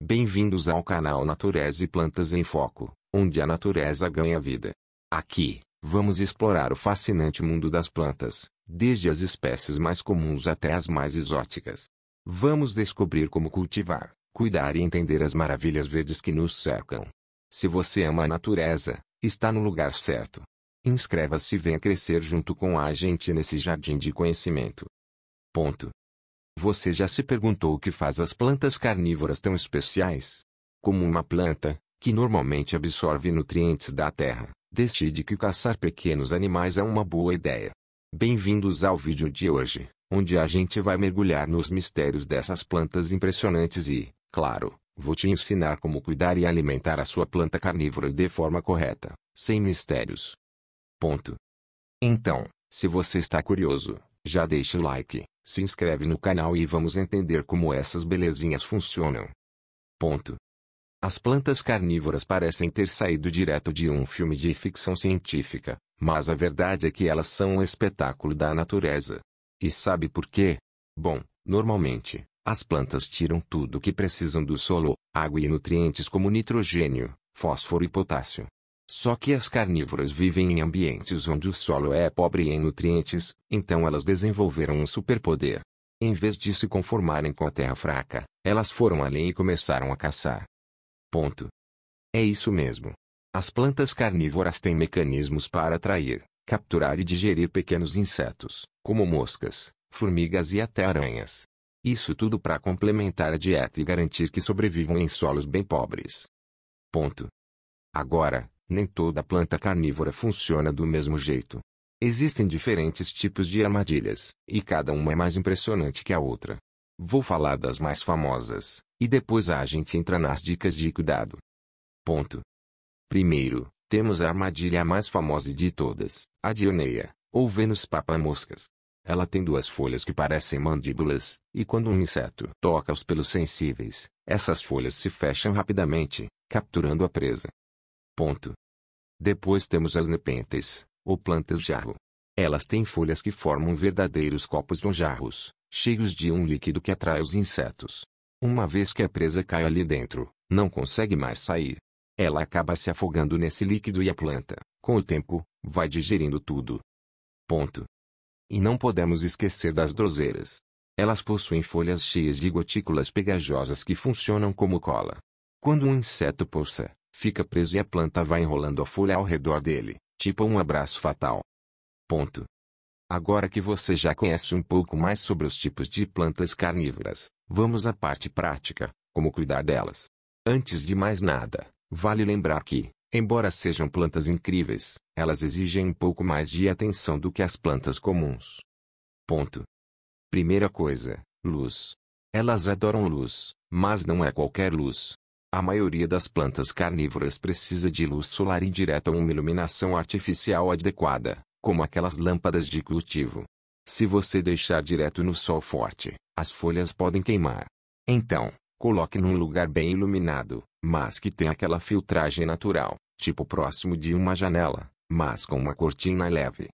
Bem-vindos ao canal Natureza e Plantas em Foco, onde a natureza ganha vida. Aqui, vamos explorar o fascinante mundo das plantas, desde as espécies mais comuns até as mais exóticas. Vamos descobrir como cultivar, cuidar e entender as maravilhas verdes que nos cercam. Se você ama a natureza, está no lugar certo. Inscreva-se e venha crescer junto com a gente nesse jardim de conhecimento. Você já se perguntou o que faz as plantas carnívoras tão especiais? Como uma planta, que normalmente absorve nutrientes da terra, decide que caçar pequenos animais é uma boa ideia. Bem-vindos ao vídeo de hoje, onde a gente vai mergulhar nos mistérios dessas plantas impressionantes e, claro, vou te ensinar como cuidar e alimentar a sua planta carnívora de forma correta, sem mistérios. Então, se você está curioso, já deixa o like, se inscreve no canal e vamos entender como essas belezinhas funcionam. As plantas carnívoras parecem ter saído direto de um filme de ficção científica, mas a verdade é que elas são um espetáculo da natureza. E sabe por quê? Bom, normalmente, as plantas tiram tudo o que precisam do solo, água e nutrientes como nitrogênio, fósforo e potássio. Só que as carnívoras vivem em ambientes onde o solo é pobre em nutrientes, então elas desenvolveram um superpoder. Em vez de se conformarem com a terra fraca, elas foram além e começaram a caçar. É isso mesmo. As plantas carnívoras têm mecanismos para atrair, capturar e digerir pequenos insetos, como moscas, formigas e até aranhas. Isso tudo para complementar a dieta e garantir que sobrevivam em solos bem pobres. Agora, nem toda planta carnívora funciona do mesmo jeito. Existem diferentes tipos de armadilhas, e cada uma é mais impressionante que a outra. Vou falar das mais famosas, e depois a gente entra nas dicas de cuidado. Primeiro, temos a armadilha mais famosa de todas, a Dioneia, ou Vênus papa-moscas. Ela tem duas folhas que parecem mandíbulas, e quando um inseto toca os pelos sensíveis, essas folhas se fecham rapidamente, capturando a presa. Depois temos as nepentes, ou plantas jarro. Elas têm folhas que formam verdadeiros copos ou jarros, cheios de um líquido que atrai os insetos. Uma vez que a presa cai ali dentro, não consegue mais sair. Ela acaba se afogando nesse líquido e a planta, com o tempo, vai digerindo tudo. E não podemos esquecer das droseiras. Elas possuem folhas cheias de gotículas pegajosas que funcionam como cola. Quando um inseto pousa, fica preso e a planta vai enrolando a folha ao redor dele, tipo um abraço fatal. Agora que você já conhece um pouco mais sobre os tipos de plantas carnívoras, vamos à parte prática, como cuidar delas. Antes de mais nada, vale lembrar que, embora sejam plantas incríveis, elas exigem um pouco mais de atenção do que as plantas comuns. Primeira coisa, luz. Elas adoram luz, mas não é qualquer luz. A maioria das plantas carnívoras precisa de luz solar indireta ou uma iluminação artificial adequada, como aquelas lâmpadas de cultivo. Se você deixar direto no sol forte, as folhas podem queimar. Então, coloque num lugar bem iluminado, mas que tenha aquela filtragem natural, tipo próximo de uma janela, mas com uma cortina leve.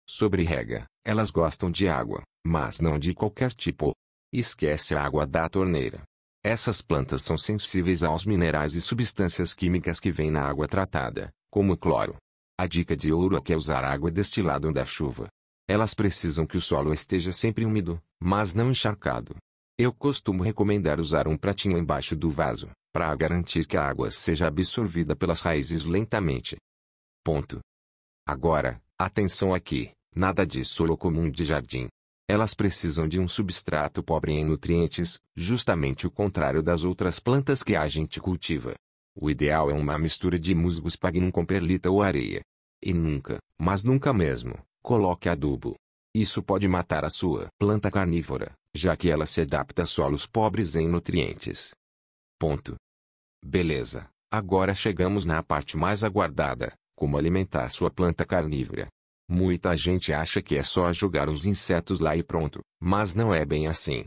Sobre rega, elas gostam de água, mas não de qualquer tipo. Esquece a água da torneira. Essas plantas são sensíveis aos minerais e substâncias químicas que vêm na água tratada, como o cloro. A dica de ouro aqui é usar água destilada da chuva. Elas precisam que o solo esteja sempre úmido, mas não encharcado. Eu costumo recomendar usar um pratinho embaixo do vaso, para garantir que a água seja absorvida pelas raízes lentamente. Agora, atenção aqui, nada de solo comum de jardim. Elas precisam de um substrato pobre em nutrientes, justamente o contrário das outras plantas que a gente cultiva. O ideal é uma mistura de musgo sphagnum com perlita ou areia. E nunca, mas nunca mesmo, coloque adubo. Isso pode matar a sua planta carnívora, já que ela se adapta a solos pobres em nutrientes. Beleza, agora chegamos na parte mais aguardada, como alimentar sua planta carnívora. Muita gente acha que é só jogar os insetos lá e pronto, mas não é bem assim.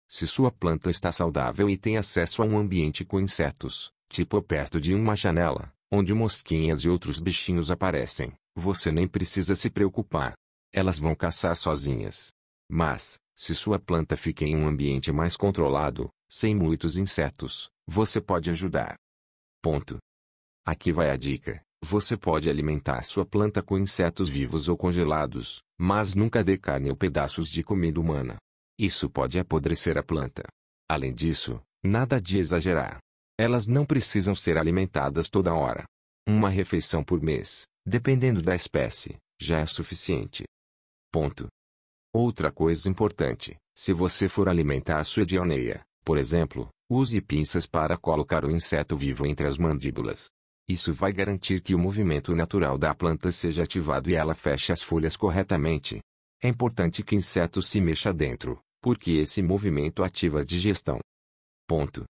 Se sua planta está saudável e tem acesso a um ambiente com insetos, tipo perto de uma janela, onde mosquinhas e outros bichinhos aparecem, você nem precisa se preocupar. Elas vão caçar sozinhas. Mas, Se sua planta fica em um ambiente mais controlado, sem muitos insetos, você pode ajudar. Ponto. Aqui vai a dica. Você pode alimentar sua planta com insetos vivos ou congelados, mas nunca dê carne ou pedaços de comida humana. Isso pode apodrecer a planta. Além disso, nada de exagerar. Elas não precisam ser alimentadas toda hora. Uma refeição por mês, dependendo da espécie, já é suficiente. Ponto. Outra coisa importante, se você for alimentar sua dioneia, por exemplo, use pinças para colocar o inseto vivo entre as mandíbulas. Isso vai garantir que o movimento natural da planta seja ativado e ela feche as folhas corretamente. É importante que o inseto se mexa dentro, porque esse movimento ativa a digestão. Ponto.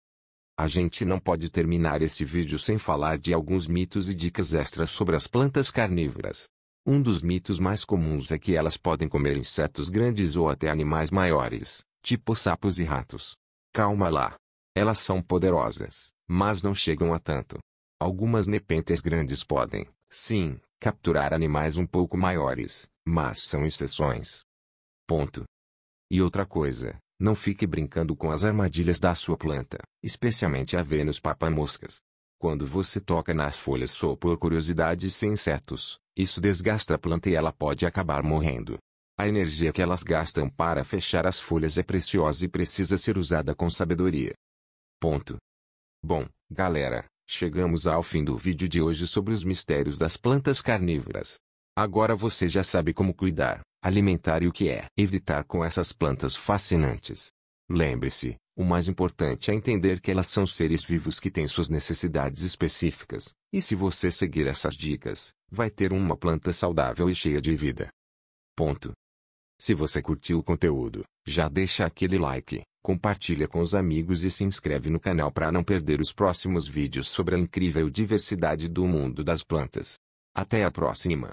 A gente não pode terminar esse vídeo sem falar de alguns mitos e dicas extras sobre as plantas carnívoras. Um dos mitos mais comuns é que elas podem comer insetos grandes ou até animais maiores, tipo sapos e ratos. Calma lá. Elas são poderosas, mas não chegam a tanto. Algumas nepentes grandes podem, sim, capturar animais um pouco maiores, mas são exceções. Ponto. E outra coisa, não fique brincando com as armadilhas da sua planta, especialmente a Vênus papamoscas. Quando você toca nas folhas só por curiosidade sem insetos, isso desgasta a planta e ela pode acabar morrendo. A energia que elas gastam para fechar as folhas é preciosa e precisa ser usada com sabedoria. Ponto. Bom, galera, chegamos ao fim do vídeo de hoje sobre os mistérios das plantas carnívoras. Agora você já sabe como cuidar, alimentar e o que é evitar com essas plantas fascinantes. Lembre-se, o mais importante é entender que elas são seres vivos que têm suas necessidades específicas, e se você seguir essas dicas, vai ter uma planta saudável e cheia de vida. Ponto. Se você curtiu o conteúdo, já deixa aquele like, compartilha com os amigos e se inscreve no canal para não perder os próximos vídeos sobre a incrível diversidade do mundo das plantas. Até a próxima!